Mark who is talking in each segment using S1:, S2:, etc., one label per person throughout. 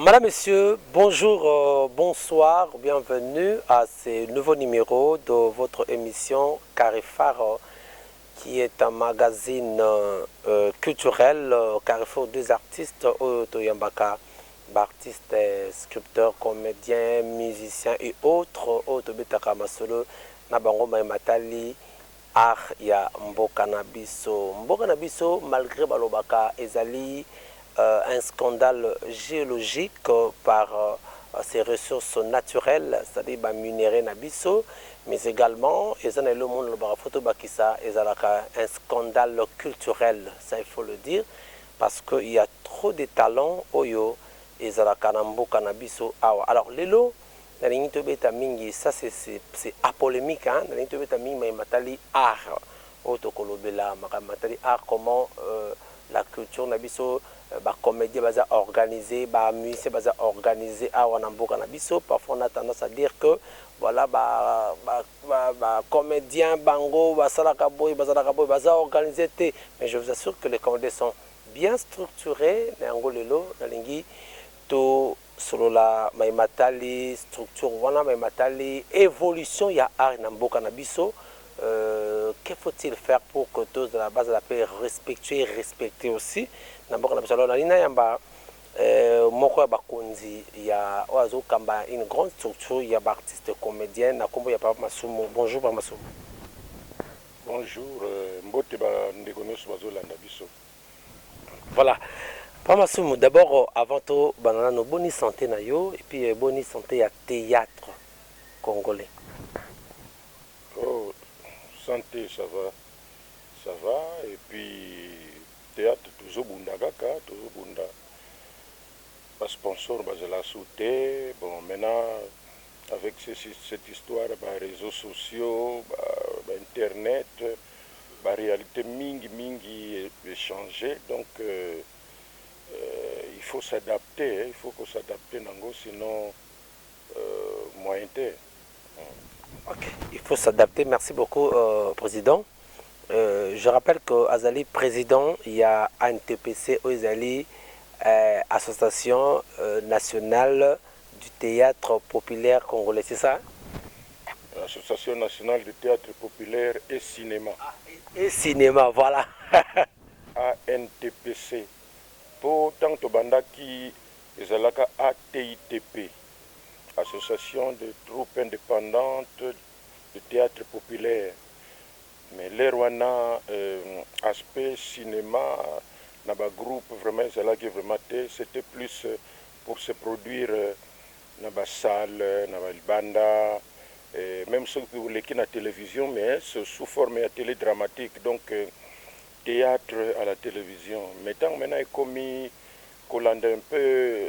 S1: Madame, Monsieur, bonjour, bonsoir, bienvenue à ce nouveau numéro de votre émission Carrefour, qui est un magazine culturel, Carrefour des artistes, Otoyambaka, artistes, sculpteurs, comédiens, musiciens et autres, Otobetaka Masolo, Nabango Matali, art ya Mboka Nabiso. Mboka Nabiso, malgré Balobaka, Ezali, un scandale géologique par ses ressources naturelles, c'est-à-dire minéraux Nabiso, mais également, le monde un scandale culturel, ça il faut le dire, parce qu'il y a trop de talents, Oyo, et Mboka Nabiso. Alors, Lelo, mingi, ça c'est apolémique, hein, mingi, matali art, matali art, comment la culture Nabiso, bah comédie baza organisé, bah musicien baza organisé à Wanamboka Nabiso. Parfois on a tendance à dire que voilà comédien bango basalaka boy baza organisé, mais je vous assure que les comédiens sont bien structurés. Nangolelo nalingi to solo la maimatali structure wana maimatali évolution ya art Namboka Nabiso. Que faut-il faire pour que tous de la base de la paix respectueux et respecter aussi Namboka Nabiso? Alors, Nina Yamba, Moko Bakonzi, il y a Oazo Kamba, une grande structure, il y a artistes comédiens, Nakombo, il y a Papa Masumo. Bonjour, Papa Masumo.
S2: Bonjour, Mbote Ndekonos Bazolanda Biso.
S1: Voilà. Papa Masumo, d'abord, avant tout, banana no boni santé na yo, et puis boni santé à théâtre congolais.
S2: Oh, santé, ça va, et puis théâtre, toujours Bundagaka, toujours Bunda. Pas sponsor, Bazala Souté, bon, maintenant, avec cette histoire, bah, réseaux sociaux, bah, Internet, bah, réalité mingi est changée, donc il faut s'adapter, hein, il faut qu'on s'adapte, sinon, moyen terme.
S1: Ok, il faut s'adapter. Merci beaucoup, Président. Je rappelle que Azali président, il y a ANTPC, Azali, Association nationale du théâtre populaire congolais, c'est ça?
S2: Association nationale du théâtre populaire et cinéma.
S1: Et cinéma, voilà.
S2: ANTPC. Pour tant que bandaki, ezalaka ATITP, Association de troupes indépendantes de théâtre populaire. Mais les Rwanda, aspect cinéma, dans le groupe, vraiment, vraiment c'était plus pour se produire dans la salle, dans la banda, même ceux qui voulaient la télévision, mais sous forme de télé dramatique, donc théâtre à la télévision. Mais tant maintenant, il commis Colanda un peu,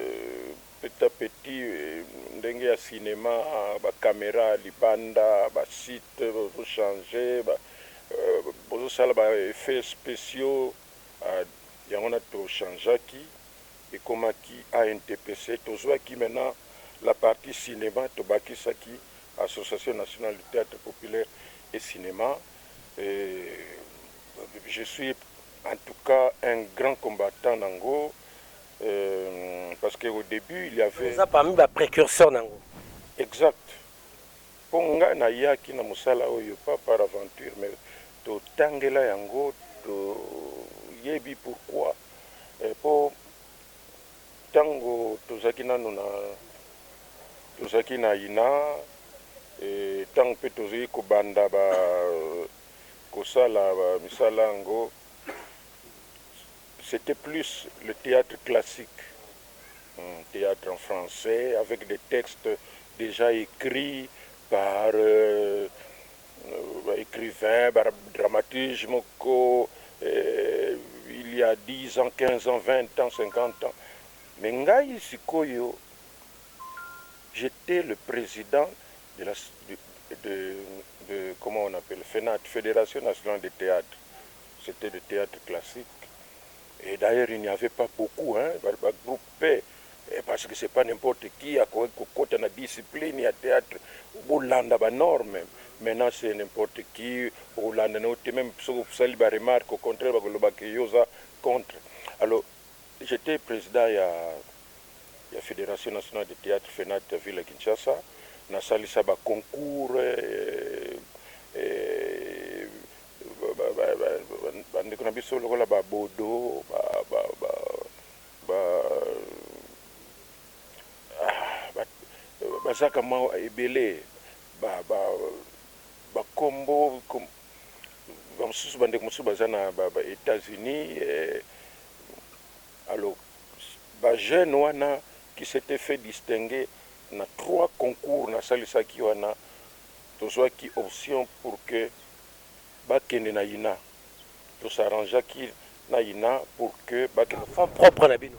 S2: petit à petit, ndenge ya cinéma, caméra, libanda, site, vous changer, vous savez, effets spéciaux, il y en a tout changé qui, et comme qui ANTPC, tout ça qui maintenant la partie cinéma, Tobaki Saki, Association nationale du théâtre populaire et cinéma. Et je suis en tout cas un grand combattant Nango, parce qu'au début il y avait.
S1: Vous avez parmi les précurseurs Nango.
S2: Exact. Pour nga na yaki na musala oyo pas par aventure, mais to tangela yango to yebi pourquoi. Pour tango tozaki nanu na tozaki na ina et tango pe tozaki kobanda ba kosala ba misala yango, c'était plus le théâtre classique, théâtre en français avec des textes déjà écrits par écrivains, par dramaturges, il y a 10 ans, 15 ans, 20 ans, 50 ans. Mais Ngai Sikoyo, j'étais le président de la comment on appelle, FENAT, Fédération nationale de théâtre. C'était le théâtre classique. Et d'ailleurs, il n'y avait pas beaucoup, hein, groupé, parce que ce n'est pas n'importe qui, à côté de la discipline, il y a théâtre, au Hollande, à norme. Maintenant, c'est n'importe qui, au Hollande, même si vous avez des remarques, au contraire, contre. Alors, j'étais président il y a ya Fédération nationale de théâtre FENAT ya ville ya Kinshasa nasalisa baconcours bandeko na biso lokola babodo bazaka mwa ebele bakombo bamosusu bandeko mosusu baza na États-Unis alors bajeune wana qui s'était fait distinguer na 3 concours nasalisaki wana tozwaki option pour que bakende na ina tosarrangeaki na ina pour que bakende
S1: fonds propre na bino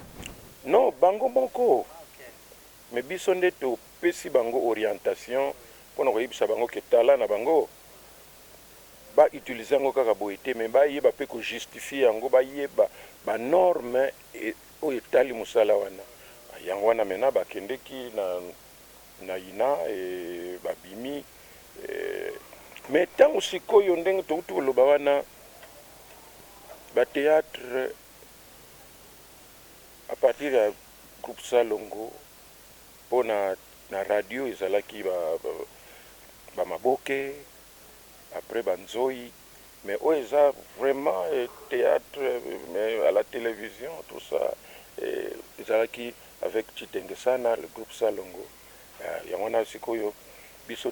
S2: non bango moko mais biso nde topesi bango orientation mpona koyebisa bango ke tala na bango bautilize yango kaka boye te me bayeba mpe kojustifie yango bayeba banorme oyo etali mosala wana yango wana mena bakendeki na ina babimi me ntango sikoyo ndenge touti koloba wana batéâtre à partir ya groupe Salongo mpo na radio ezalaki bamaboke après banzoi mais oyo eza vraiment théâtre mais à la télévision tout ça ezalaki avec Chitengesana le groupe Salongo yango wana sikoyo biso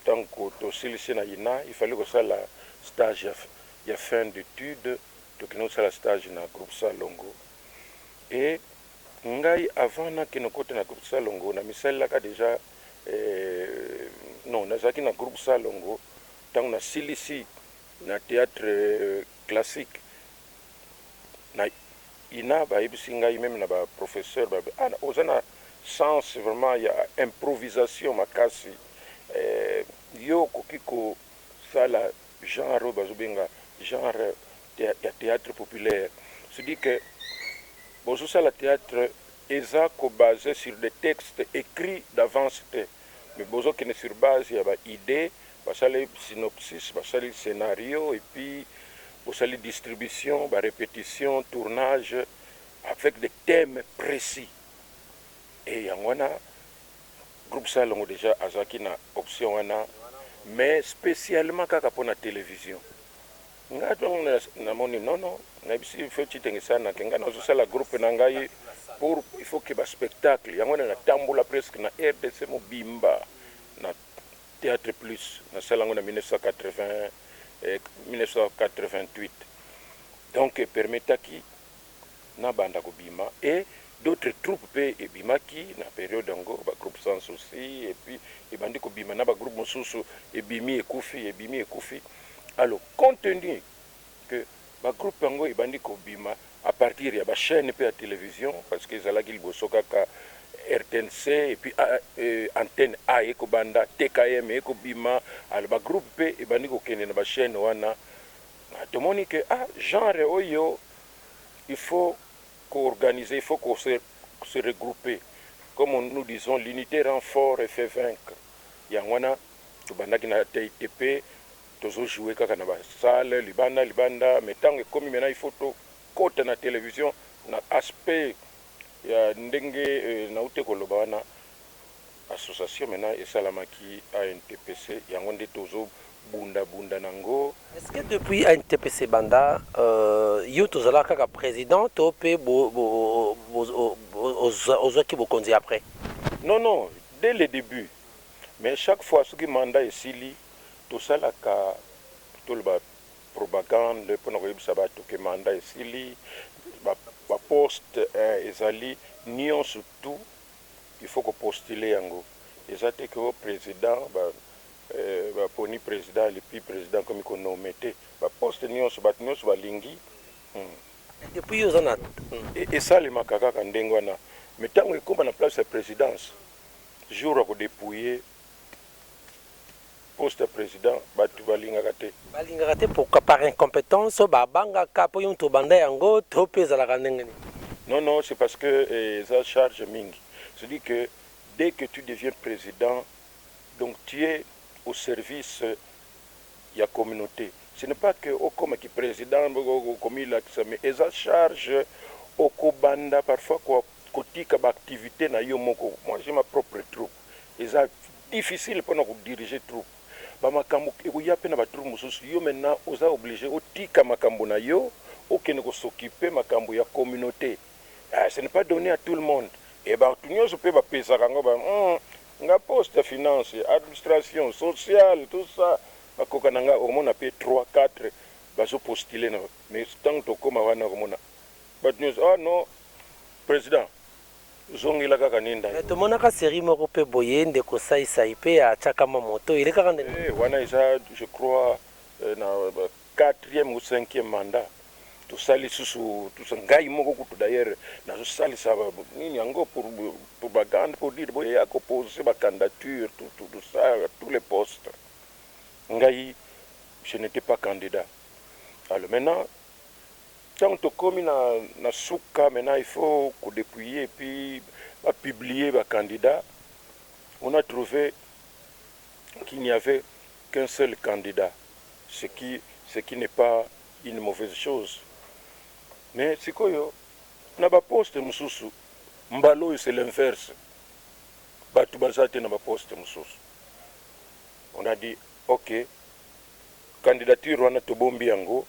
S2: ntango tosilisi na ina il fallait kosala stage ya fin d'étude tokende kosala stage na groupe Salongo et ngai avant nakende kota na groupe Salongo na misalelaka déjà non nazalaki na groupe Salongo ntango nasilisi na théâtre classique na ina bayebisi ngai même na baprofesseur oza na sens vraiment ya improvisation makasi yo okoki kosala genre oyo bazobenga genre ya théâtre populaire c'est-à-dire que bozosala théâtre eza kobase sur des textes écrits d'avance te mais bozokende sur base ya baidée basali synopsis basali scénario et puis bosali distribution barépétition tournage avec des thèmes précis et yango wana groupe Salongo déjà azalaki na option wana mais spécialement kaka mpona télévision nga donc namoni nono nayebisi il faut Chitengesana ke nga nazosala groupe na ngai pour il faut ke baspectacle yango wana natambola presque na RDC mobimba na Théâtre Plus nasala yango na 1980 1988 donc permetaki na banda kobima et d'autres troupes pe ebimaki na période yango bagroupe Sans Souci et puis ebandi kobima na bagroupe mosusu ebimi ekufi alors compte tenu que bagroupe yango ebandi kobima à partir ya bachaîne pe ya télévision parce que ezalaki liboso kaka RTNC et puis antenne A ekobanda TKM ekobima alors bagroupe pe ebandi kokende na bachaîne wana tomoni que genre oyo il faut qu'organiser, il faut qu'on se regrouper. Comme nous disons, l'unité rend fort et fait vaincre. Yangwana, tubandaki na TITP, tozo jouer kaka na ba salle, libanda, mais tant que comme maintenant il faut to côté na télévision, na aspect ya ndenge na ute koloba wana association maintenant esalamaki ANTPC, yango nde tozo bunda nango.
S1: Est-ce que depuis ANTPC Banda, yo tozala kaka président, to pe aux qui vous conduisez après?
S2: Non, dès le début. Mais chaque fois ce qui mandat est sili, tout ça là tout le propagande, pour nous savoir tout que mandat est sili, ba poste ezali nion surtout, il faut que postuler yango. Ezate que au président poni président et puis président comme qu'on nomme ba poste nyonso balingi
S1: depuis aux années
S2: et ça les makaka kandengo wana mais tant que comme na place de présidence jour à dépouiller poste président batu balingaka
S1: te pourquoi par incompétence banga kapo yon to banda yango to pesa la kandenga
S2: non c'est parce que ça charge mingi c'est dit que dès que tu deviens président donc tu es au service de la communauté. Ce n'est pas que comme président, mais ils charge au Kobanda parfois kotika activité na yo moko. Moi j'ai ma propre troupe. Et ça difficile pour nous diriger troupe. Ba makambo ekuya pe na ba troupe mususu yo maintenant oza obligé otika makambo na yo okene ko s'occuper makambo ya communauté. Ce n'est pas donné à tout le monde. Et bah tout nyonso pe ba pesa kango ba nga poste finance, administration sociale, tout ça. Bakoka nanga au moins pe 3 4 bazo postuler na mais tant to koma wana komona. But news oh non président zongila kaka ninda.
S1: Mais tout mona ka série moko pe boye ndeko saisa ipe ya chakama moto ile kaka
S2: ndeko. Wana isa je crois na 4e ou 5e mandat. Tout ça les sous tout ça ngai moko kutu d'ailleurs na zo sali ça nini yango pour propagande pour dire boye ya proposer ba candidature tout ça tous les postes. Ngai je n'étais pas candidat. Alors maintenant tant que comme na souka maintenant il faut qu'on dépouiller et puis publier les candidats. On a trouvé qu'il n'y avait qu'un seul candidat, ce qui n'est pas une mauvaise chose. Mais c'est quoi yo? Na ba poste mususu mbalo c'est l'inverse. Batu bazate na ba poste mususu. On a dit OK, candidature wana tobombi yango.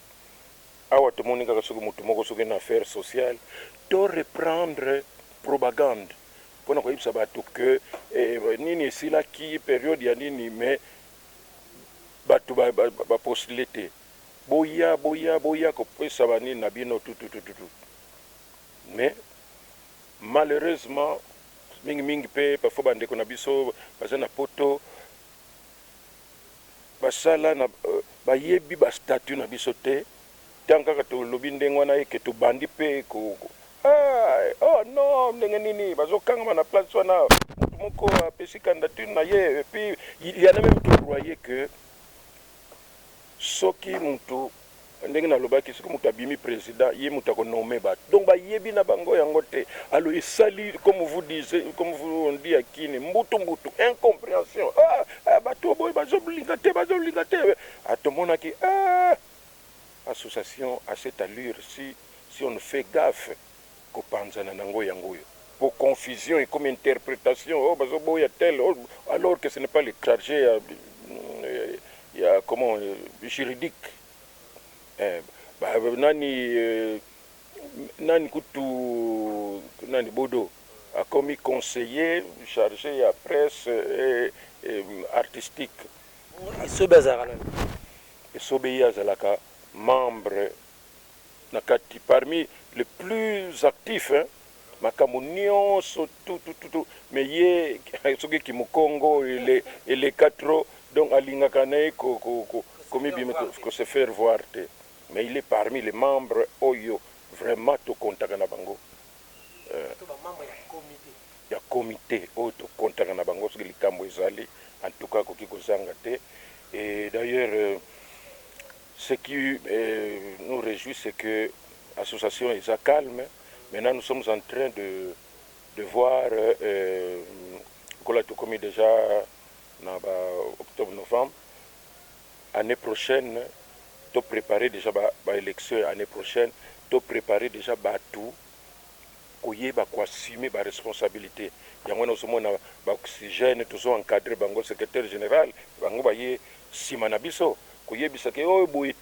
S2: Awa tomoni kaka soki mutu moko soki na affaire sociale to reprendre propagande pona koyebisa bato ke nini esilaki période ya nini mais bato bapostule te boya kopesa banini na bino tout. Mais malheureusement mingi pe parfois bandeko na biso baza na poto basala na bayebi bastatut na biso te tant kaka tolobi ndenge wana eke tobandi pe oh non ndenge nini bazokangama na place wana mutu moko apesi candidature na ye et puis il y en a même qui croyaient que soki mutu ndenge nalobaki soki mutu abimi président ye mutu akonomme bato donc bayebi na bango yango te alors esali comme vous on dit akini mbutu incompréhension bato boye bazolinga te atomonaki association à cette allure si on ne fait gaffe kopanzana nango yangoyo pour confusion et comme interprétation bazoboya tel alors que ce n'est pas le chargé comment juridique nani kutu nani bodo a commis conseiller chargé à presse et artistique Sobeyi azalaka membre nakati parmi les plus actifs makambo nyonso tout mais ye soki ki Congo et les 4 donc alingaka naye ko se faire voir te mais il est parmi les membres oyo vraiment to kontaka na bango ya comité oyo to kontaka na bango soki likambo ezali en tout cas koki kozanga te. Et d'ailleurs ce qui nous réjouit c'est que l'association est calme. Maintenant nous sommes en train de voir comme déjà en octobre-novembre année prochaine de préparer déjà l'élection année prochaine de préparer déjà tout koyeba ko assumer ba responsabilité yango na somona ba oxygène toujours encadré bango secrétaire général bango baye sima na biso koyebisa ke boye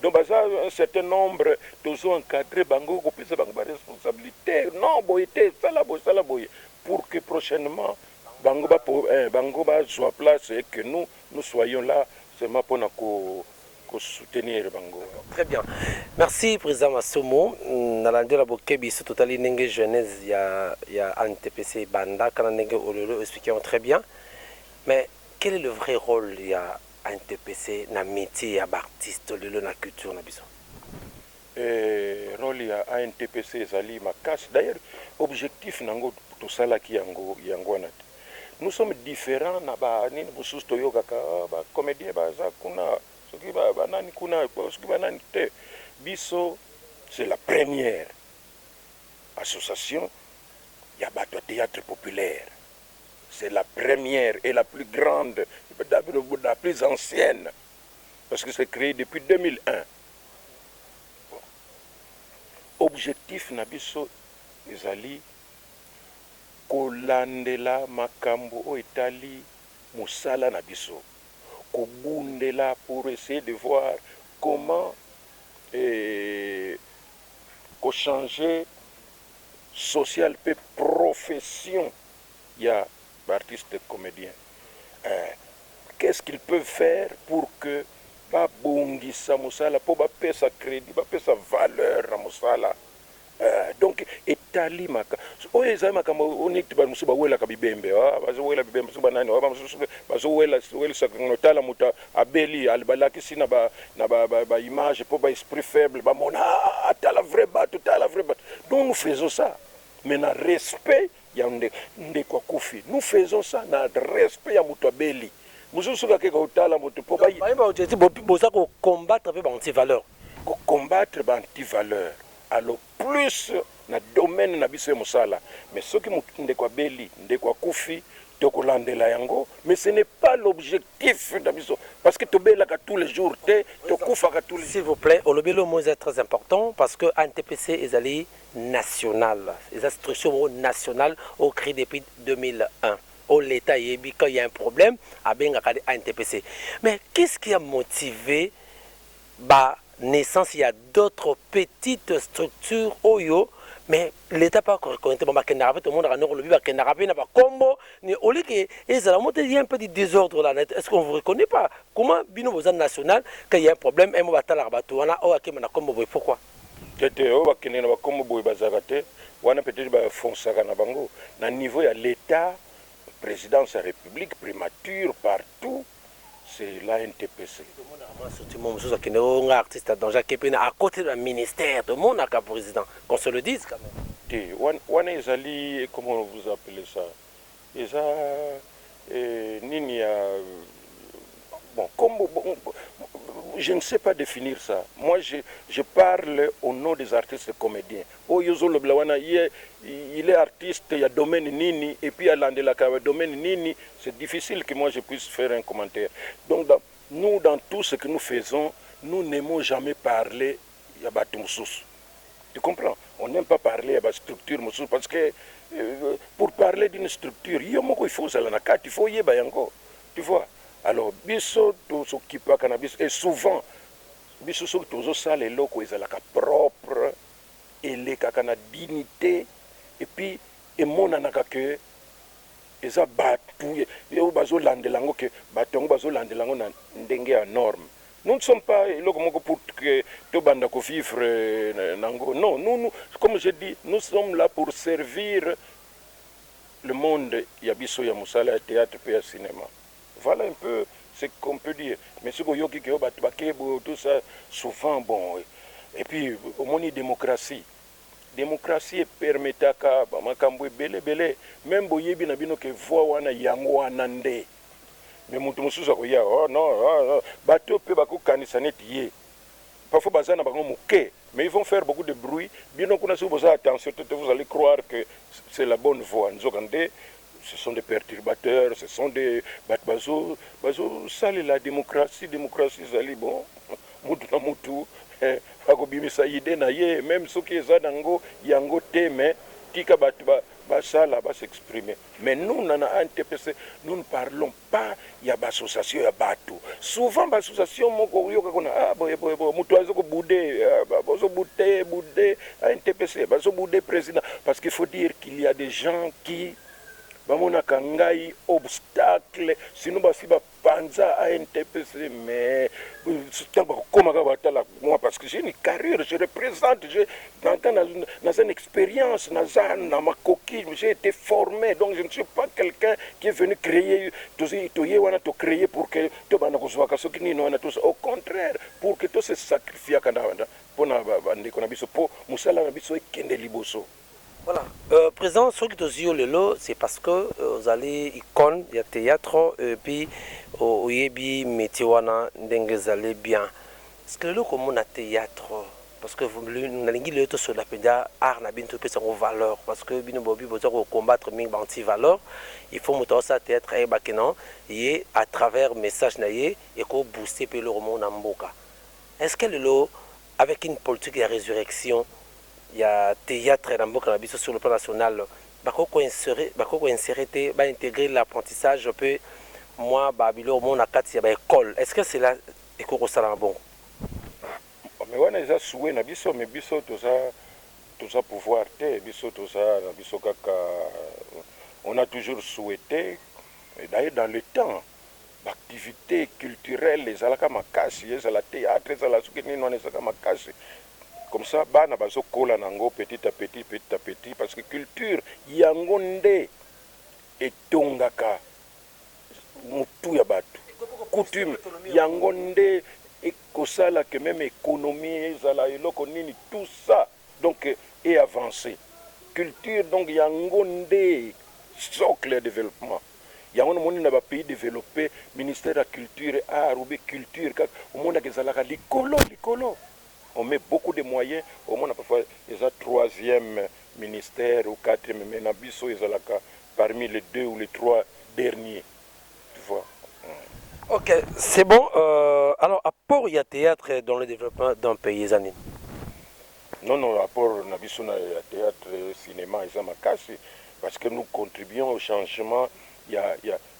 S2: donc baza un certain nombre toujours encadré bango ko pesa bango ba responsabilité non boye sala boye pour que prochainement bango ba soit place et que nous soyons là seulement pour soutenir bango.
S1: Très bien. Merci président Massomo. Nalandi la bokebi sur totali nenge jeunesse ya NTPC banda kana nenge ololo expliquons très bien. Mais quel est le vrai rôle ya NTPC na métier ya artiste lelo na culture na biso?
S2: Rôle ya NTPC ezali makasi. D'ailleurs objectif nango to sala ki yango na. Nous sommes différents na ba nini bususu toyoka ka ba comédien ba za kuna Biso, c'est la première association y a de théâtre populaire. C'est la première et la plus grande, la plus ancienne, parce que c'est créé depuis 2001. Bon. Objectif Nabiso, ezali kolandela makambo o etali musala na biso, kobundela pour essayer de voir comment changer social pe profession il y a artistes comédiens. Qu'est-ce qu'ils peuvent faire pour que ba bongisa musala po ba pesa crédit, ba pesa valeur na musala. Donc etali maka oyo eza makambo onekti ba musu bawela ka bibembe bazowela bibembe so banani bazowela sakangotala muta abeli albalaki sina ba image pour ba esprit faible ba mona tala vrai bato tala vrai bato. Donc nous faisons ça mais na respect ya ndeko kufi, nous faisons ça na respect ya muto abeli mususu ka ke otala muto po ba
S1: boza ko combattre pe ba anti-valeur,
S2: ko combattre ba anti-valeur. Alors plus na domaine na biso mosala, mais ce qui ndeko beli ndeko kufi tokolandela yango, mais ce n'est pas l'objectif de biso parce que tobela ka tous les jours te tokufa ka tous les.
S1: S'il vous plaît, olobelo mot est très important parce que NTPC ezali national, les instructions nationales au créé depuis 2001. Au l'État yebi quand il y a un problème à benga ka NTPC. Mais qu'est-ce qui a motivé ba naissance, il y a d'autres petites structures oyo, mais l'État pas reconnaître bon bakena tout le monde a le bakena na ba combo ni oli que il y a un peu de désordre là. Est-ce qu'on vous reconnaît pas? Comment bino bozan national quand il y a un problème et mo batala bato wana o akema na combo boy pourquoi?
S2: Tete o bakena na ba combo boy bazakate wana peut-être ba fonsaka na bango na niveau ya l'État, présidence de la République, primature partout. C'est la NTPC.
S1: Tout le monde artiste à côté du ministère, tout le monde a un président. Qu'on se le dise quand même.
S2: Comment vous appelez ça? Bon, je ne sais pas définir ça. Moi, je parle au nom des artistes comédiens. Oh, il est artiste, il y a domaine Nini, et puis il y a domaine Nini. C'est difficile que moi je puisse faire un commentaire. Donc, dans tout ce que nous faisons, nous n'aimons jamais parler de Batumsous. Tu comprends? On n'aime pas parler de structure parce que pour parler d'une structure, il faut y bayango. Tu vois? Alors, biso to s'occupe à cannabis et souvent biso so tozo sale loko ezalaka propre et les kakana dignité et puis et monanaka que eza batu yo bazo landelango que batongo bazo landelango na ndenge ya norme. Nous ne sommes pas loko moko pour que to banda ko vivre nango. Non, nous comme je dis, nous sommes là pour servir le monde ya biso ya musala ya théâtre et ya cinéma. Voilà un peu ce qu'on peut dire. Mais ce que tout ça, souvent, bon. Et puis, au moins, démocratie. Démocratie permet à même boyebi na bino que voix wana yango anande. Mais mutu mususa ko ya oh non, bateau pe bako kanisa net yé. Parfois bazana bango muke, mais ils vont faire beaucoup de bruit. Bino kuna si vous attention, vous allez croire que c'est la bonne voix. Ce sont des perturbateurs, ce sont des bazo sale la démocratie sali bon mutu na mutu akobimisa ide na ye même ceux qui eza dango yango te mais tika batu basala s'exprimer. Mais nous nana NTPC nous ne parlons pas ya association ya batu. Souvent association moko yoka kona boy mutu azoko bouder bazo bouder NTPC bazo bouder président parce qu'il faut dire qu'il y a des gens qui bamona kangai obstacle sinon basi ba panza à NTPC mais comment moi parce que j'ai une carrière, je représente, dans une expérience dans ma coquille, j'ai été formé, donc je ne suis pas quelqu'un qui est venu créer créer pour que au contraire pour que tout se sacrifie pour
S1: voilà, président, ce qui est lelo, c'est parce que vous allez icône, il y a théâtre, et puis au yebi métiwana ndengezale bien. Parce que le comme on a théâtre, parce que vous n'allez le tout sur la pédia art n'a bien tout son valeur, parce que bino bobi besoin de combattre ming banti valeur, il faut monter ça théâtre et bakenan, et à travers message naie et qu'on booster pe le roman namboka. Est-ce que le avec une politique de résurrection ya théâtre na mboka na biso sur le plan national bakoko insérer te baintégrer l'apprentissage mpe mwa babiloko mo na kati ya baekole est ce que cela ekokosala bongo?
S2: Mais wana eza souhait na biso, mais biso toza pouvoir te, biso toza na biso kaka on a toujours souhaité d'ailleurs dans le temps l'activité culturelle ezalaka makasi, ezala théâtre, ezala soki nini wana ezalaka makasi. Comme ça bana bazokola nango petit à petit parce que culture yango nde etongaka mutu ya bato, coutume yango nde ekosala que même économie ezala eloko nini, tout ça donc est avancé. Culture donc yango nde socle de développement. Yango moni na ba pays développé ministère de la culture art ou culture kaka omonda kezalaka likolo. On met beaucoup de moyens, au moins parfois il y a troisième ministère ou quatrième, mais Nabiso ezalaka parmi les 2 ou les 3 derniers. Tu vois.
S1: Ok, c'est bon. Alors, apport il y a théâtre dans le développement d'un pays, Zanine?
S2: Non, apport Nabiso na théâtre, cinéma, et makasi, parce que nous contribuons au changement. Il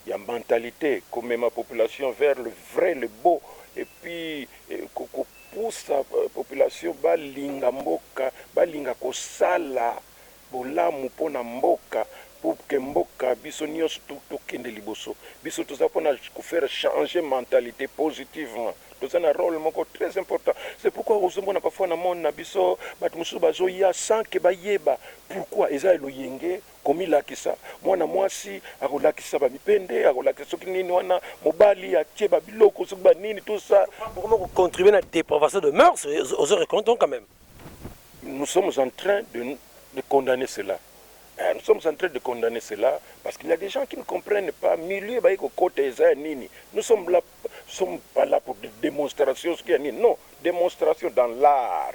S2: y a mentalité, comme ma population vers le vrai, le beau, et puis pousse la population balinga mboka, balinga kosala bolamu pona mboka pour que mboka biso nyos tokende liboso. Biso toza pona faire changer mentalité positivement. Toza na rôle moko très important. C'est pourquoi ozomona parfois na monde na biso batu musu bazoya sans que bayeba pourquoi eza eloyenge komi lakisa mwana mwasi akolakisa bamipende akolakisa soki nini wana mobali atie babiloko soki banini tout ça.
S1: Comment contribuer à la dépravation de mœurs aux reconnaissons quand même?
S2: Nous sommes en train de condamner cela. Nous sommes en train de condamner cela parce qu'il y a des gens qui ne comprennent pas. Milieu nini. Nous sommes pas là pour des démonstrations. Non, démonstration dans l'art.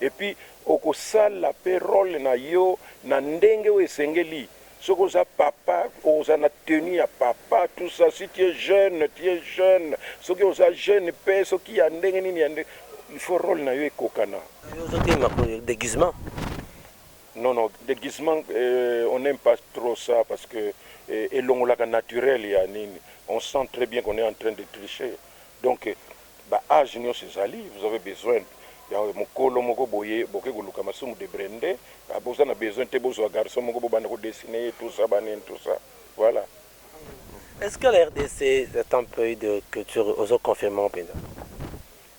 S2: Et puis, au sala payroll na yo na ndenge we sengeli. Ce que ça papa, on a tenu à papa, tout ça. Si tu es jeune, tu es jeune. Ce qui est jeune, ce qui est ndenge il faut rôle na yo kokana.
S1: Déguisement.
S2: Non, déguisement, on n'aime pas trop ça parce que et l'ongolaka naturel ya nini. On sent très bien qu'on est en train de tricher. Donc, âge nyo sezali, vous avez besoin mokolo moko boye boke koluka masumu de brende, vous avez besoin de besoin garçon moko bana ko dessiner tout ça tout ça. Voilà.
S1: Est-ce que la RDC est un pays de culture aux confirmants pénal?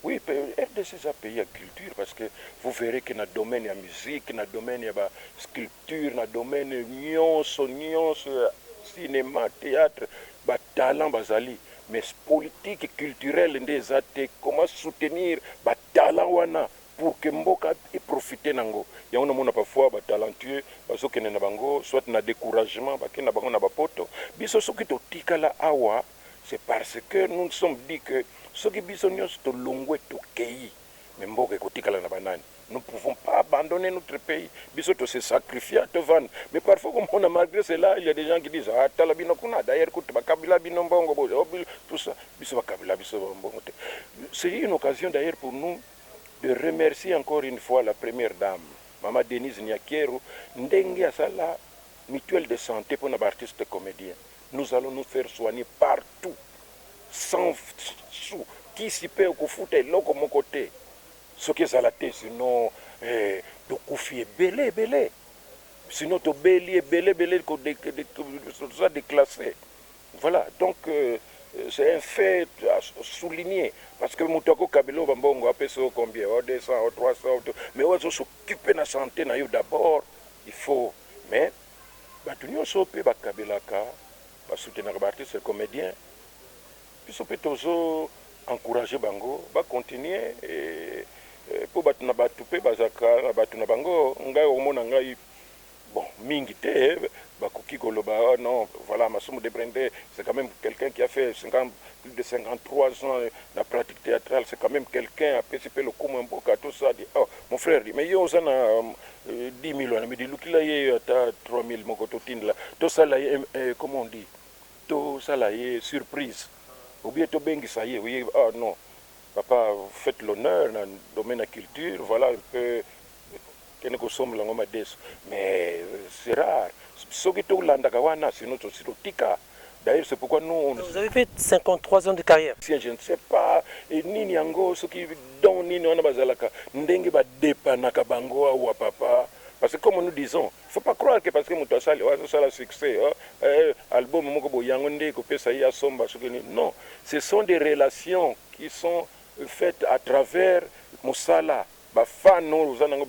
S2: Oui, RDC c'est un pays à culture parce que vous verrez que dans le domaine de la musique, dans le domaine de la sculpture, dans le domaine de cinéma, théâtre, talent bazali. Mais politique et culturelle des athées, comment soutenir le talent wana pour que mboka ait profité nango. Il y a un parfois talentueux, soit na découragement, na bango na bapoto. Biso soki to tikala awa, c'est parce que nous nous sommes dit que ce qui biso nyos to longwe to kei, mais mboka kotikala na banani. Nous ne pouvons pas abandonner notre pays. Biso to se sacrifier à te vendre. Mais parfois, comme on a malgré cela, il y a des gens qui disent ah talabino kuna d'ailleurs kabila binombongo tout ça. Biso kabila biso bongo. C'est une occasion d'ailleurs pour nous de remercier encore une fois la première dame, Maman Denise Nyakero, ndenge asala mutuelle de santé pour nos artistes comédiens. Nous allons nous faire soigner partout, sans sous. Qui s'y peut au foot et l'autre mon côté. Ce qui est à la tête, sinon, de koufi belé. Sinon, to belé, ça déclassé. Voilà, donc c'est un fait à souligner. Parce que Moutako Kabilo Bambongo a payé combien? 200, 300, mais on s'occuper de la santé d'abord. Il faut. Mais, nous sommes Kabelaka, soutenir les artistes et les comédiens. Puis, on peut encourager Bango, continuer. Pour battre na batu pe bazaka na batu na bango ngai omona ngai bon mingi te bakoki koloba oh non voilà Masumu de Brende c'est quand même quelqu'un qui a fait plus de 53 ans la pratique théâtrale, c'est quand même quelqu'un a participé le coup mboka tout ça dit oh mon frère dit mais yo osana 10 000 on me dit lukila ye ta 3 000 moko to tindla to sala comment on dit to sala ye surprise ou bien to bengi ça y oui oh non. Papa, faites l'honneur dans le domaine de la culture, voilà un peu kene kosombola ngo madeso, mais c'est rare. Soki tolandaka wana sinon tika. D'ailleurs, c'est pourquoi nous...
S1: Vous avez fait 53 ans de carrière.
S2: Je ne sais pas, nini yango, ce qui donne nini wana bazalaka, ndenge ba depanaka bango ou papa. Parce que comme nous disons, il ne faut pas croire que parce que nous avons succès, album non, ce sont des relations qui sont faites à travers Moussala. Fan nous avons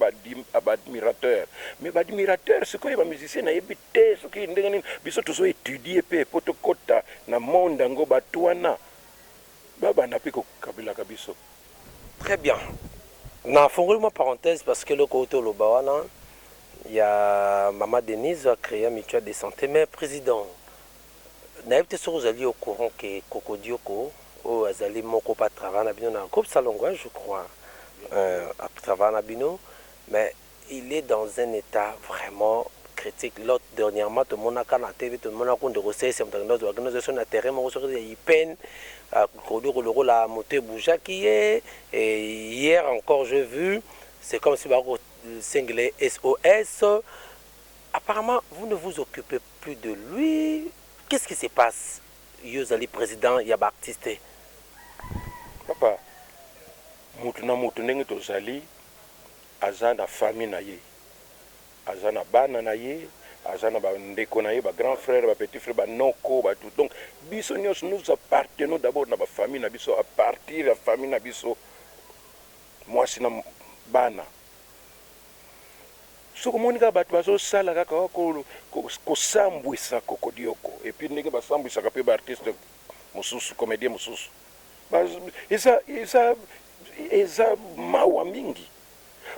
S2: admirateurs, mais les admirateurs c'est quoi les musiciens na ebité ce qui ndengani biso tozo étudier pe potokota na monde ngo batwana baba na piko kabila kabiso.
S1: Très bien. Na fongoli-moi parenthèse parce que le côté lobawana il y a Maman Denise a créé un mutuelle de santé mais président na ebité sur vous alliez au courant que Koko Dioko ou azali moko pas travailler na bino na groupe Salongwa je crois. À travers Nabino, mais il est dans un état vraiment critique. L'autre dernièrement, tout le monde a quand la TV, tout le monde a compte de recettes, c'est une organisation de terrain, il peine à produire le rôle à monter Bouja qui est. Et hier encore, j'ai vu, c'est comme si vous singlé SOS. Apparemment, vous ne vous occupez plus de lui. Qu'est-ce qui se passe? Yozali président, il y a artiste.
S2: Papa. Mutu na mutu ndenge tozali aza na famille na ye aza na bana na ye aza na ba ndeko na ye ba grand frère ba petit frère ba noko ba tout donc biso nyos nous appartenons d'abord na ba famille na biso à partir ya famille na biso mwasi na bana soko monika bato bazo sala kaka ko sambwisa Koko Dioko et puis ndenge ba sambwisa ka pe ba artiste mususu comédien mususu eza mawa mingi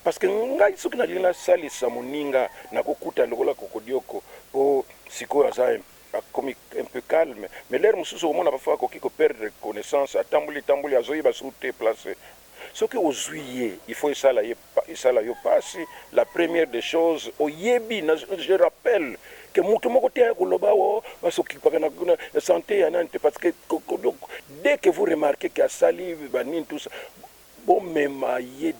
S2: parce que ngai soki na lina salisa moninga na kokuta lokola Koko Dioko po siko aza comme un peu calme mais l'air mususu omona parfois koki ko perdre connaissance atambuli azoyeba soute place soki ozwiye il faut esala yo pasi la première des choses oyebi je rappelle que mutu moko te koloba o basokipaka na santé ya nante parce que dès que vous remarquez qu'il y a sali banine tout ça bon même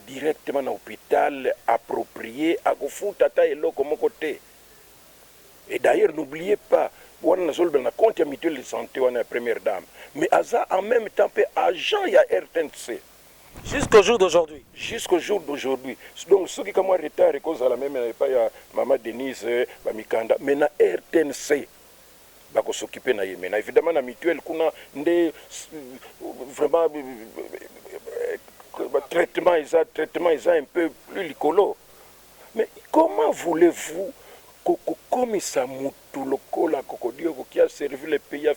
S2: directement dans l'hôpital approprié à kofuta ta eloko moko te. Et d'ailleurs n'oubliez pas on a na compte mutuelle de santé on a première dame mais aza en même temps agent ya RTNC
S1: jusqu'au jour d'aujourd'hui.
S2: Jusqu'au jour d'aujourd'hui. Donc ceux qui comme moi retard et cause à la même pas ya Maman Denise ba Mikanda mais na RTNC bako s'occuper na ye mais évidemment na mutuelle kuna ndé vraiment traitement est un peu plus licolo. Mais comment voulez-vous comme ça mutulokola Koko Dioko qui a servi le pays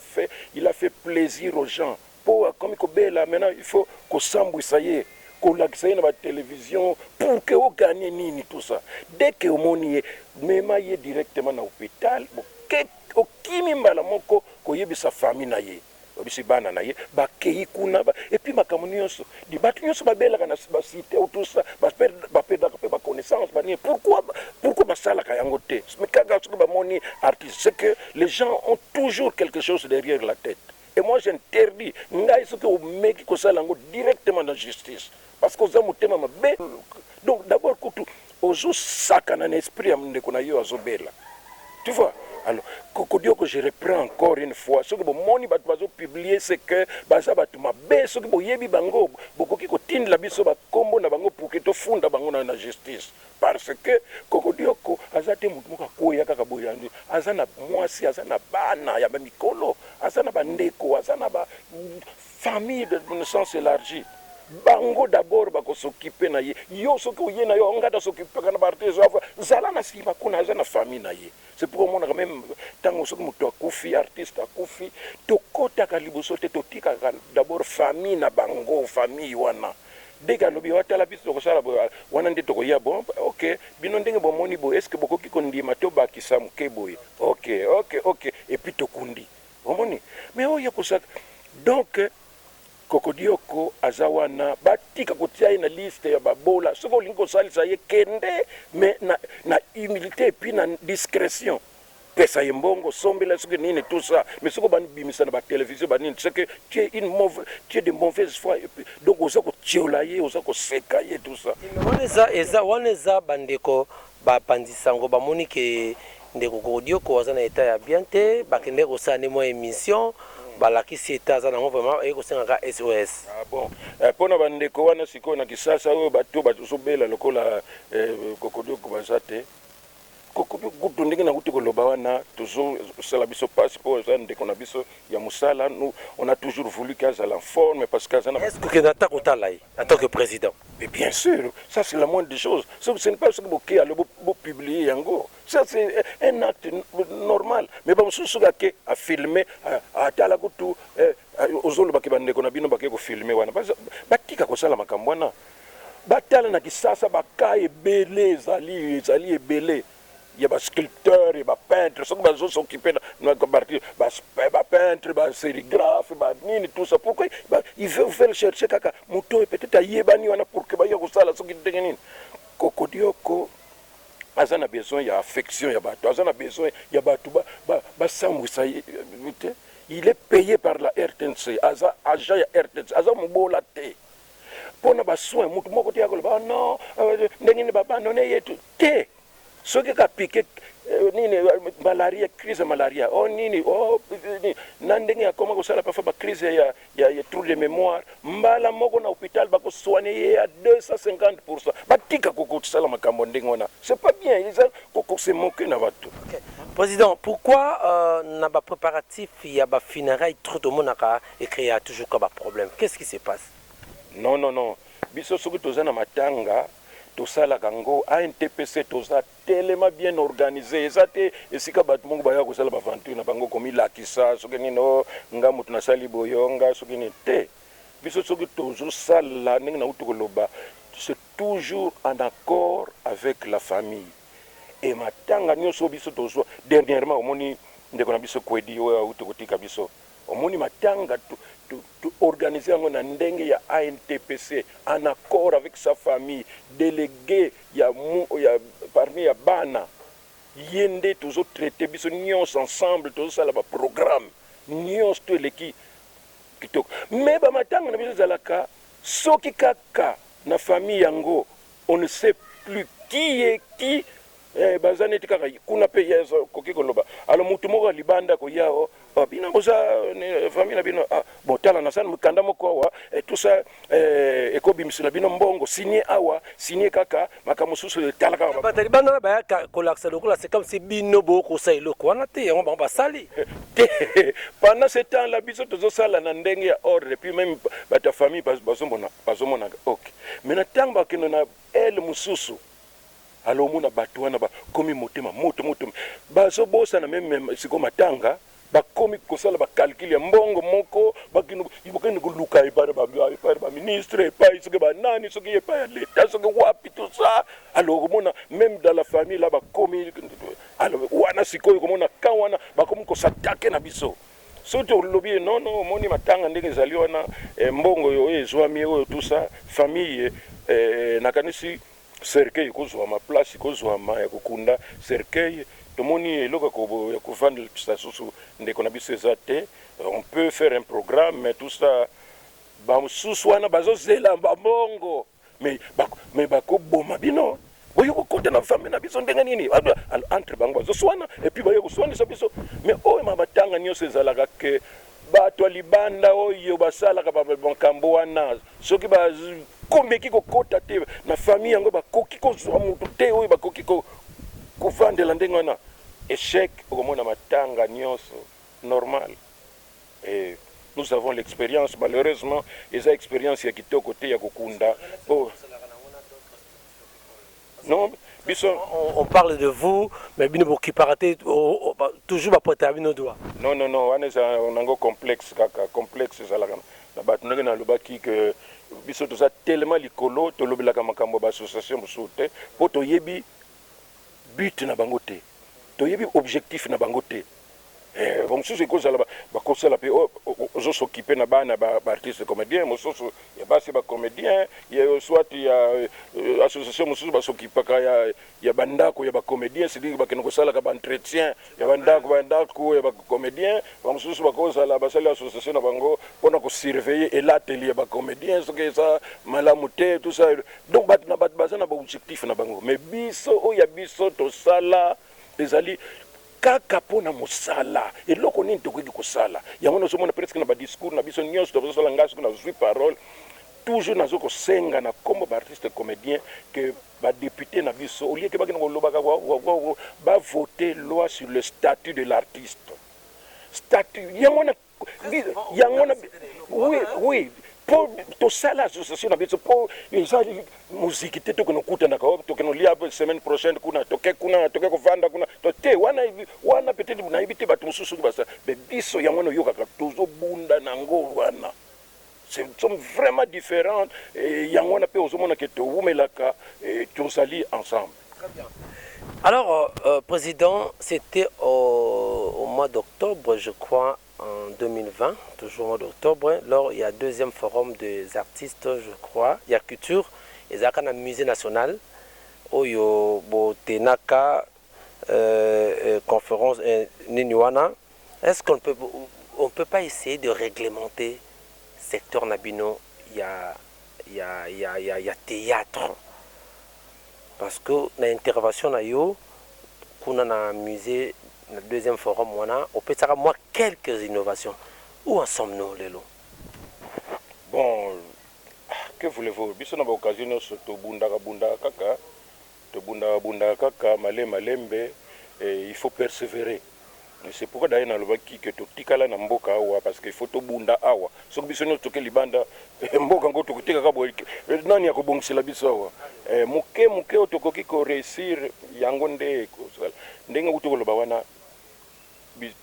S2: il a fait plaisir aux gens. Pour comme Kobela maintenant il faut que ça y est qu'on l'accède dans la télévision pour que vous gagnez nini tout ça. Dès que vous moniez même directement dans l'hôpital, au kimimba moko ko yebi sa famille na ye. Bisi bana na ye ba kei kuna et puis makamoni nyonso di batu nyonso ba bela kana ba cité tout ça ba perdre ba connaissance ba ni pourquoi ba sala ka yango te mais kaga su ba moni artiste c'est que les gens ont toujours quelque chose derrière la tête et moi j'interdis ngai ce que au meki ko sala ngo directement dans la justice parce que za mutema mabe donc d'abord kutu ozo sakana na esprit am ndeko na yo azobela tu vois. Alors, Koko Dioko, je reprends encore une fois. Ce que mon publié, c'est que Baza Batuma B, ce que Boyebi Bango, Bokoki Kotin la biso ba combo na bango pour que to funda bango na justice. Parce que Koko Dioko, Azate Mutmuka Koya Kakaboyandi, Azana Mwasi, Azana Bana, Yaba Mikolo, Azana Bandeko, Azana ba famille de naissance élargie. Bango d'abord bako s'occuper na ye yo soki oye na yo ngada s'occuper kana bartezo zala na sima kuna za na famille na ye c'est pour moi quand même tango soki muto akufi artiste akufi to kota kaliboso te to tika d'abord famille na bango famille wana dega lobi watala biso ko sala wana ndito ko ya bon OK bino ndenge bo moni bo est-ce que boko ki kondima to bakisa muke boy OK et puis to kundi omoni mais oya ko ça donc Koko Dioko azawana batika kotia na liste ya babola soko lingo salisa ye kende mais na humilité et puis na discrétion pesa yembongo sombela soki nini tout ça mais soko banibimisa na télévision banini c'est que tu es de mauvaise foi donc oza kotiola ye oza koseka ye tout ça
S1: wana eza bandeko bapandisango bamoni ke ndeko Kodioko aza na état ya bien te bakende kosala ne mo émission balakisi état aza nango vraiment ekosengaka SOS.
S2: Ah bon mpona bandeko wana sikoyo na Kisasa oyo bato bazobela lokola Kodioko baza te kutu ndenge na kuti koloba wana tozosala biso passeport eza ndeko na biso ya mosala nous on a toujours voulu qu'azala en forme parce qu'aza na
S1: est-ce que nata kotala ye en tant que président?
S2: Mais bien sûr, ça c'est la moindre des choses. Ce n'est pas ce que vous publiez yango. Ça c'est un acte normal. Mais bon, ce que a filmé, à Talagotu, aux autres qui bande qu'on a bien filmé, batika ko sala makambwana. Batala na Kisasa bakaye belé zali belé. Il y a des sculpteurs, il y a des peintres, ils sont occupés dans partie, des peintres, des sérigraphes, tout ça. Pourquoi ils veulent chercher kaka muto peut-être à yebani wana pour que ba yoko sala soki dengenini. Kodioko azana besoin ya affection ya bato, azana besoin ya bato ba samwisa vite. Il est payé par la RTNC, aza agent ya RTNC, aza mubola te. Pona ba soin mutu moko te yakolo ba non, ndengini baba none yetu te. Ce qui a piqué malaria, crise de malaria, oh nini, oh nandenge ya koma kosala parfois ba crise ya trouble de mémoire, mbala moko na hôpital bako soigner à 250%. Batika koko tsala makambo ndenge wana. C'est pas bien, ils ont koko se moquer na bato.
S1: Président, pourquoi na ba préparatif ya ba funérailles trop de monde a écrit toujours comme problème? Qu'est-ce qui se passe?
S2: Non. Biso soki tozana matanga tout ça la gango ANTPC tout ça tellement bien organisé ça te esika bato mongo baya ko sala ba aventure na bango komi la kisa soki nino nga mutu na sali boyonga soki ni te biso soki toujours sala ninga na utokoloba c'est toujours en accord avec la famille et matanga nyoso biso toujours dernièrement omoni ndeko na biso kwedi o utokotika biso omoni matanga to organiser un ndenge ya ANTPC en accord avec sa famille délégué ya parmi ya bana yende toujours traiter biso nyons ensemble tous ça là ba programme nyons to leki kitoko mais ba matanga na biso zalaka soki kaka na famille yango on ne sait plus qui est qui bazane tikaka kuna pe yezo koki koloba alors mutu moko libanda ko yao bina boza famille na bino botala na sana mukanda moko wa tout ça ekobimisa bino mbongo signé awa signé kaka makamususu talaka
S1: ba talibana ba ko laksa lokola c'est comme si bino boko sa iloko wana te yango ba sali
S2: pendant ce temps la biso tozo sala na ndenge ya ordre puis même ba ta famille bazomona OK mais na tamba kino na elle mususu alors mona bato wana ba komi motema moto bazo bosa na même siko matanga ba komi kosala ba calcul ya mbongo moko bakino ibokene kuluka ipare ba ministre ipare soki ba nani soki ipare l'état soki wapi tout ça alors mona même dans la famille là ba komi alors wana siko komona ka wana ba komi ko s'attaquer na biso surtout lobi non moni matanga ndenge zali wana mbongo yo ezwami yo tout ça famille nakanisi cercueil kozwa ma place kozwa ma ya kokunda cercueil tomoni eloka ko ya kuvanda sasusu ndeko na biso ezate on peut faire un programme mais tout ça ba mususu wana bazozela mbongo mais bako boma bino boyo ko kota na famille na biso ndenge nini entre bango bazoswana et puis bayo kuswana biso mais o ma batanga nyo sezalaka ke bato libanda oyo basalaka ba bankambo wana soki ba komeki kokota te na famille yango bakoki kozwa mutu te oyo bakoki kovandela ndenge wana échec okomona matanga nyonso normal et nous avons l'expérience malheureusement eza expérience ya kitoko te ya kokunda non biso
S1: on parle de vous mais bino boki parate toujours ba porter bino doigt
S2: non wana on a un complexe kaka complexe ezalaka na bato ndenge na lobaki que biso toza tellement likolo tolobelaka makambo ba association mosusu te po toyebi but na bango te toyebi objectif na bango te bamosusu ekozala bakosala mpe ozosokipe na bana baartiste comédien mosusu ya basi bacomédien soit ya association mosusu basokipaka ya bandako ya bacomédien cedire bakende kosalaka baentretien ya bandako ya bacomédien bamosusu bakozala basali association na bango mpona kosurveiller elateli ya bacomédien soki eza malamu te tout ça donc bato na bato baza na baobjectif na bango mais biso oyo ya biso tosala ezali kaka mpona mosala eloko nini tokoki kosala yango nazomona presque na badiscours na biso nyonso tozosala ngai soki nazwi parole toujours nazo kosenga na kombo baartiste comédien ke badepute na biso olie ke bakende kolobaka bavote loi sur le statut de l'artiste statut yango na oui pour tosala association na biso po eza muziki te tokeno kutanaka tokeno lia semaine prochaine kuna toke kovanda kuna te wana peut-être nayebi te bato mosusu soki basala me biso yango na oyokaka tozobunda nango wana sont vraiment différents yango wana mpe ozomona ke towumelaka tozali ensemble.
S1: Alors, Président, c'était au mois d'octobre, je crois, en 2020, toujours au mois d'octobre, lors il y a deuxième forum des artistes, je crois, il y a culture, et ça a un musée national, où il y a Tenaka, conférence Ninuana. Est-ce qu'on peut pas essayer de réglementer le secteur Nabino? Il y a théâtre. Parce que l'intervention na yo, qu'on a un musée, le deuxième forum, on peut savoir moi quelques innovations. Où en sommes-nous, Lelo?
S2: Bon, que voulez-vous? Biso na occasion to bunda kaka malembe, il faut persévérer. C'est pourquoi d'ailleurs dans le baki que to tikala na mboka awa parce qu'il faut to bunda awa. So biso no toke libanda mboka ngo to kutika ka boy. Nani ya kobongisela biso awa. Muke otokoki ko réussir yango nde ndenge utokoloba wana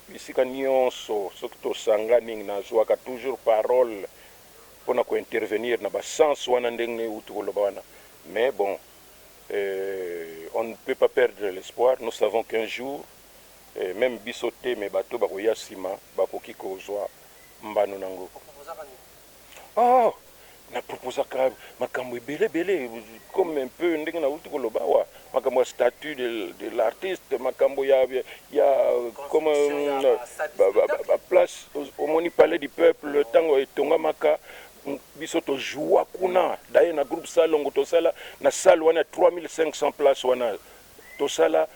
S2: bisika nyonso soki tosangani nazwaka toujours parole mpona kointervenir na basens wana ndenge utokoloba wana mais bon on ne peut pas perdre l'espoir. Nous savons qu'un jour même biso te me bato bakoya nsima bakoki kozwa mbano nango. Oh, na proposaka makambo ebele comme un peu ndenge na uti koloba wa makambo ya statut de l'artiste makambo ya comme place omoni palais du peuple tango etongamaka biso tojoua kuna daye na groupe salongo tosala na salle wana 3500 places wana tosala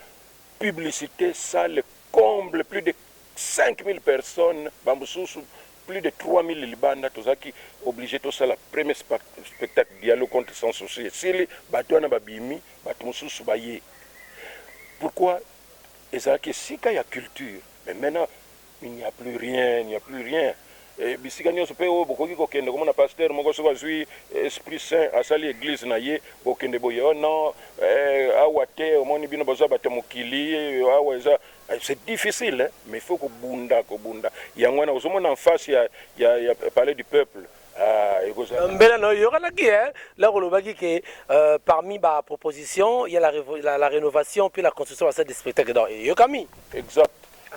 S2: publicité salle comble plus de 5000 personnes bambususu plus de 3000 libanda tozaki obligé to sala premier spectacle dialogue contre sans souci sili bato wana babimi bato mususu baye pourquoi ezalaki sika ya culture mais maintenant il n'y a plus rien bisika nyonso mpe oyo bokoki kokende komona pasteur moko soki azwi esprit saint asali église na ye bokende boye o non awa te omoni bino bazwa bato mokili awa eza c'est difficile mais il faut kobunda yango wana ozomona en face ya palais du peuple
S1: mbela no yokanaki là kolobaki ke parmi ba proposition il y a la rénovation puis la construction de des spectacles donc yokami
S2: exact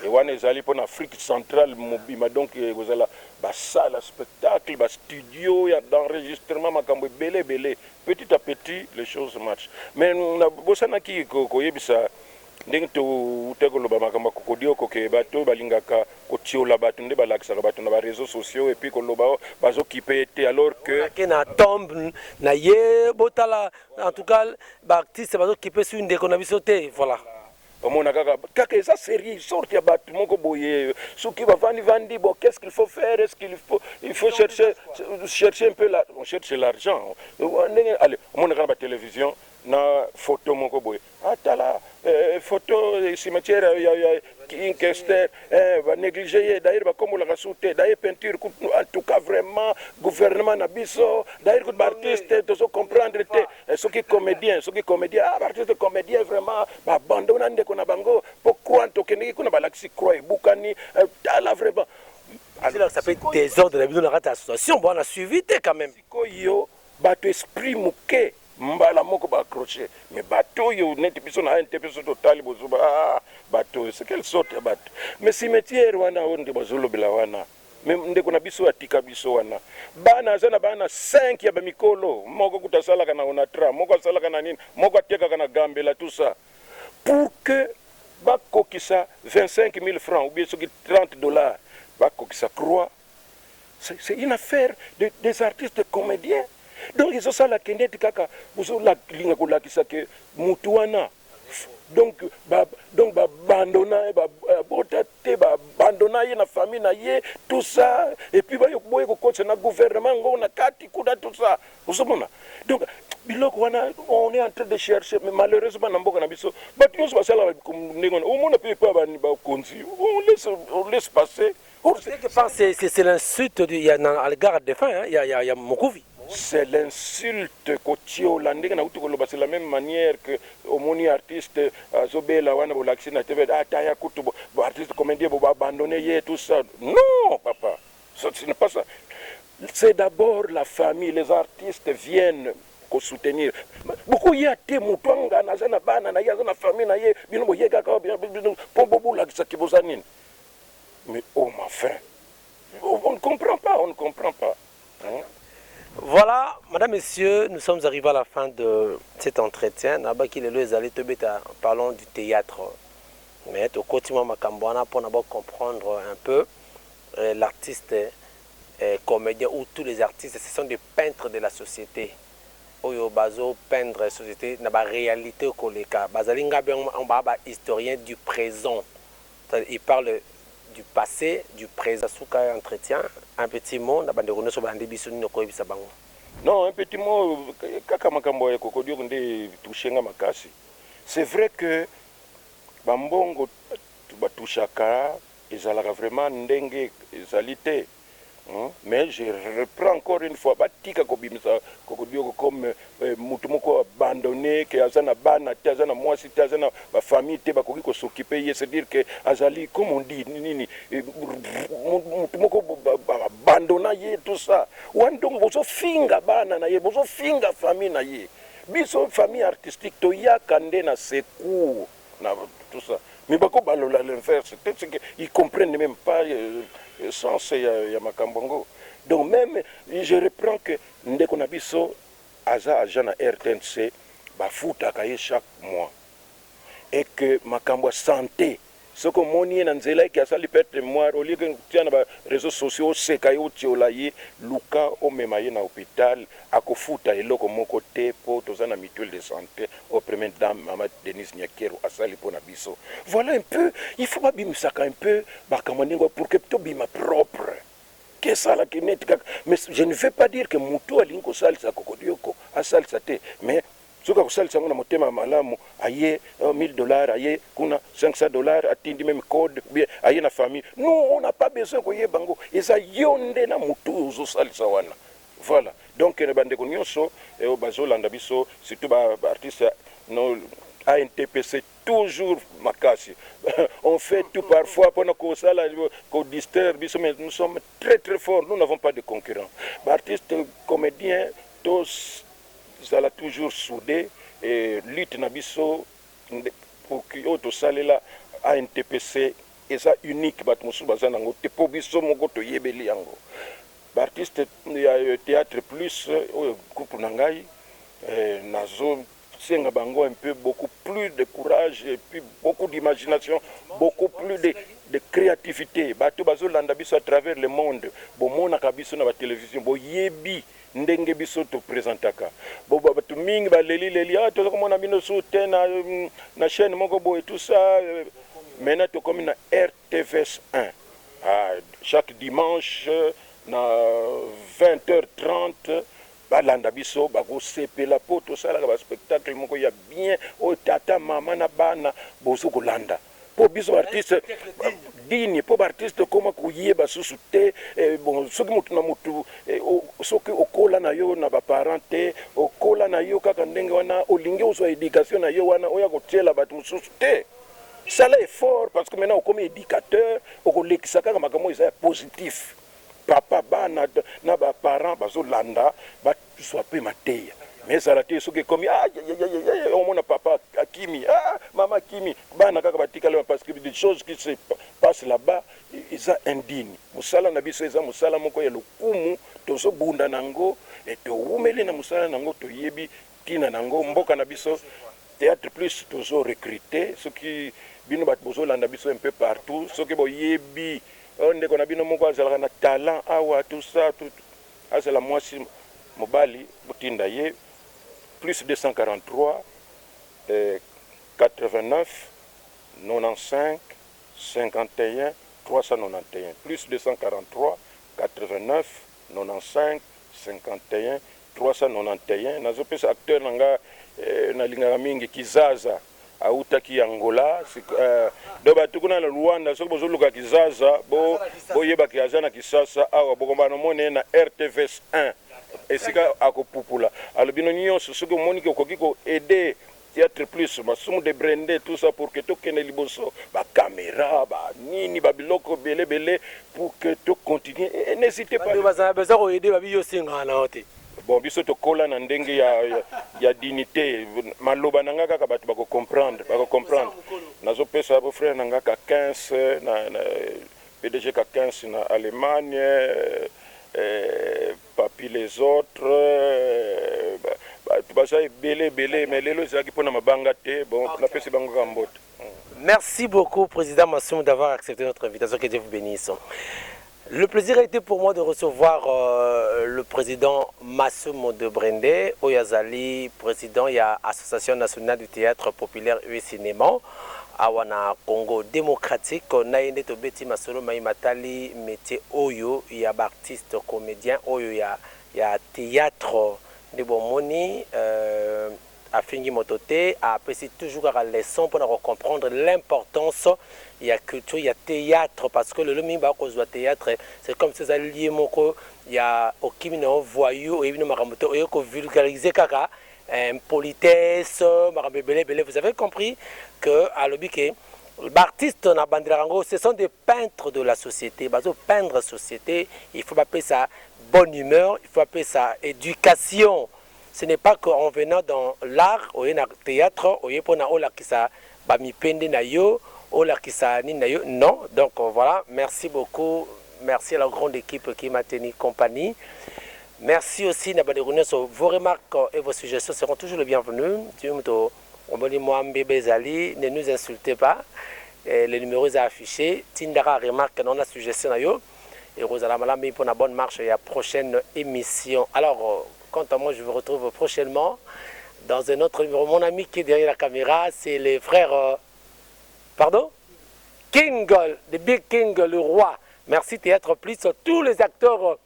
S2: et wana ezali pour l'Afrique centrale mobima donc kozala basala spectacle bas studio ya d'enregistrement makambo belé petit à petit les choses marchent mais na bosanaki koyebisa ndenge totekoloba makambo kokodio koke bato balingaka kotiola bato nde balakisaka bato na bareseaux sociaux et puis koloba bazokipe ete alors que
S1: na tombe na ye botala en tout cas baartiste bazokipe sur ndeko na biso te voilà
S2: omona kaka eza sérieux sorte ya bato moko boye soki bavandi bon qu'est-ce qu'il faut faire est-ce qu'il faut chercher un peu on cherche l'argent allez omona kana ba télévision na photo moko boye atala photo cimetière ya Inkester va négliger d'ailleurs va comme la sauter d'ailleurs peinture en tout cas vraiment gouvernement na biso d'ailleurs que artiste to so comprendre te ce qui est comédien artiste comédien vraiment ba abandonner ndeko na bango pourquoi to keneki kuna balaxi croix bukani tala vraiment
S1: alors ça fait des ordres de la association bon on a suivi quand même
S2: yo bato esprit muke mbala moko ba accroché mais bateau yo net biso na ANTP so total bozuba bateau c'est quelle sorte ya bateau mais cimetière wana onde bazolo bila wana même ndeko na biso atika biso wana bana zana bana 5 ya ba mikolo moko kutasala kana onatra moko asala kana nini moko ateka kana gambela tout ça pour que bakokisa 25 000 francs ou bien ce qui 30 $, bakokisa croix. C'est une affaire des artistes comédiens. Donc ils ont ça la keneti kaka buso la linga ko lakisa ke mutuana. Donc abandona ba botate ba abandona ye na famille na ye tout ça et puis ba yoboye ko coach na gouvernement ngo na kati kuda tout ça. Vous savez. Donc biloko wana on est en train de chercher mais malheureusement na mboka na biso batu nyonso basala ndengona au monde peut pas ba konzi on laisse passer.
S1: C'est l'insulte à l'égard des fins, il y a Mokovi.
S2: C'est l'insulte kotio landenge na utukoloba c'est la même manière que omoni artiste Zobela wana bolaxi na TV ataya kutu artiste comédien bo abandonner hier tout ça. Non papa, ce n'est pas ça. C'est d'abord la famille, les artistes viennent soutenir. Beaucoup y a té mutwanga na zana bana na ya zana famille na ye bino bo yega ka bino pombo la kisa kibozanine. Mais oh ma fin, on ne comprend pas, on ne comprend pas. Hein?
S1: Voilà, madame, messieurs, nous sommes arrivés à la fin de cet entretien. Parlons du théâtre. Mais au quotidien, pour comprendre un peu l'artiste, comédien ou tous les artistes, ce sont des peintres de la société. Oyo bazo peindre la société, na ba réalité au koleka. Bazalinga on ba historien du présent. Il parle du passé, du présent. Souka entretien, un petit mot, na bande rené so bande biso ni ko bisa bango.
S2: Non, un petit mot kaka makambo ya kokodio nde tushenga makasi. C'est vrai que bambongo batushaka ezalaka vraiment ndenge ezalité. Mais je reprends encore une fois batika kobimisa kokodio comme mutumoko abandonné que azana bana te azana mwasi te azana ba famille te bakoki ko s'occuper, c'est dire que azali comme on dit nini mutumoko abandonna ye tout ça wandong bozo finga bana na ye bozo finga famille na ye biso famille artistique to yakande na secours na tout ça mais bako balola l'inverse peut-être qu'ils comprennent même pas sens ya makambongo. Donc même je reprends que ndeko na biso aza agent na RTNC bafuta kaye chaque mois et que makambo santé ce que moni na nzela ki asali perte mémoire au lieu que tiana ba réseaux sociaux se kayo tiola ye luka o memaye na hôpital akofuta eloko moko te po tozana mutuelle de santé au premier dame mama Denise Nyakero asali pona biso. Voilà un peu, il faut pas bimisaka un peu bakamanengo pour que to bima propre. Que ça la kinetika mais je ne veux pas dire que mutu alinko salisa kokodioko asalisa te mais soka kusalisa ngona motema malamu aye $1000 aye kuna $500 atindi même code bien aye na famille. Nous on n'a pas besoin ko yebango eza yonde na mutu uzo salisa wana. Voilà. Donc ne bande ko nyonso e o bazolanda biso surtout ba artiste no ANTP c'est toujours makasi. On fait tout parfois pendant qu'on sala qu'on disturbe biso mais nous sommes très très forts, nous n'avons pas de concurrents. Artistes comédiens tous ça l'a toujours soudé et lutte na biso pour que auto salela ANTPC et ça unique bat musu bazana ngo te po biso moko to yebeli yango. Artiste ya théâtre plus groupe nangai nazo senga bango un peu beaucoup plus de courage et puis beaucoup d'imagination, beaucoup plus de créativité. Bato bazo landa biso à travers le monde. Bo mona ka biso na ba télévision bo yebi ndenge biso to présentaka bo bato mingi ba leli to ko mona bino so tena na chaîne moko bo et tout ça maintenant to comme na RTVS 1 chaque dimanche na 20h30 balanda biso bako sepela po to sala ba spectacle moko ya bien o tata mama na bana bozo kolanda po biso artiste digne po artiste koma kuyeba susu te bon soki mutu na mutu soki okola na yo na ba parents te okola na yo kaka ndenge wana olingi oso éducation na yo wana oya kotiela batu mususu te. Ça là est fort parce que maintenant comme éducateur okolekisa kaka makambo eza positif. Papa bana na ba parents bazolanda ba soit pe mateya mais ezala te soki ekomi omona papa akimi mama akimi bana kaka batikala parce que des choses qui se passent là-bas eza indigne. Mosala na biso eza mosala moko ya lokumu tozobunda nango towumeli na mosala nango toyebi tina nango mboka na biso théâtre plus tozo recruter soki bino bato bozolanda biso un peu partout soki boyebi ndeko na bino moko azalaka na talent awa tout ça tout azala mwasi mobali botinda ye plus 243 89 95 51 391 plus 243 89 95 51 391 nazopesa acteur nanga nalingaka mingi Kizaza autaki Angola do bato kuna na Rwanda soki bozoluka Kizaza boyebaki aza na Kisasa awa bokombana mone na RTVS 1 esika akopupula alobino nyonso soki omoni okoki ko aider Théâtre Plus masumu de brandé tout ça pour que tokende liboso ba caméra ba nini ba biloko belé pour que to continue et n'hésitez pas
S1: besoin ko aider ba biyo singana ote
S2: bon biso tokola na ndenge ya dignité maloba nanga kaka bato bako comprendre nazopesa bo frère nanga ka 15 na PDG ka 15 na Allemagne papi les autres
S1: Merci beaucoup, Président Massoum, d'avoir accepté notre invitation. Que Dieu vous bénisse. Le plaisir a été pour moi de recevoir le président Massoum de Brendé, Oyazali, président de l'Association nationale du théâtre populaire et cinéma. Awana Congo démocratique, on a une beti masolo matali métier oyo, il y a artiste comédien oyo, il y a théâtre de Bomoni, à Fingi Mototé, à apprécier toujours la leçon pour comprendre l'importance. Il y a culture, il y a théâtre, parce que le Lumimba cause de théâtre, c'est comme ces alliés moko, il y a Okimino voyou, et il y a vulgariser kaka. Politesse, vous avez compris que à l'objet l'artiste na bandirango, ce sont des peintres de la société. Peindre la société, il faut appeler ça bonne humeur, il faut appeler ça éducation. Ce n'est pas qu'en venant dans l'art, ou dans le théâtre, ou dans la kisa bami pende na yo, ou la kisa ni na yo. Non, donc voilà, merci beaucoup, merci à la grande équipe qui m'a tenu compagnie. Merci aussi, vos remarques et vos suggestions seront toujours les bienvenues. Ne nous insultez pas. Les numéros sont affichés. Tindara remarque dans la suggestion. Et Rosalamala, pour la bonne marche et la prochaine émission. Alors, quant à moi, je vous retrouve prochainement dans un autre numéro. Mon ami qui est derrière la caméra, c'est les frères. Pardon? King, le Big King, le roi. Merci Théâtre Plus, tous les acteurs.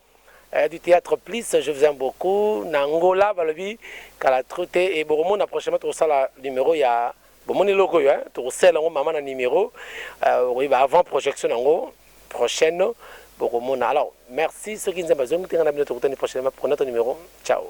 S1: Du théâtre Plus, je vous aime beaucoup. Nangola, Balobi, Kalatrute et Boromon, prochainement, tout ça, le numéro, il y a. Bon, mon logo, tout ça, maman, le numéro. Oui, avant projection, prochaine, Boromon. Alors, merci ceux qui nous ont besoin de nous prochainement pour notre numéro. Ciao.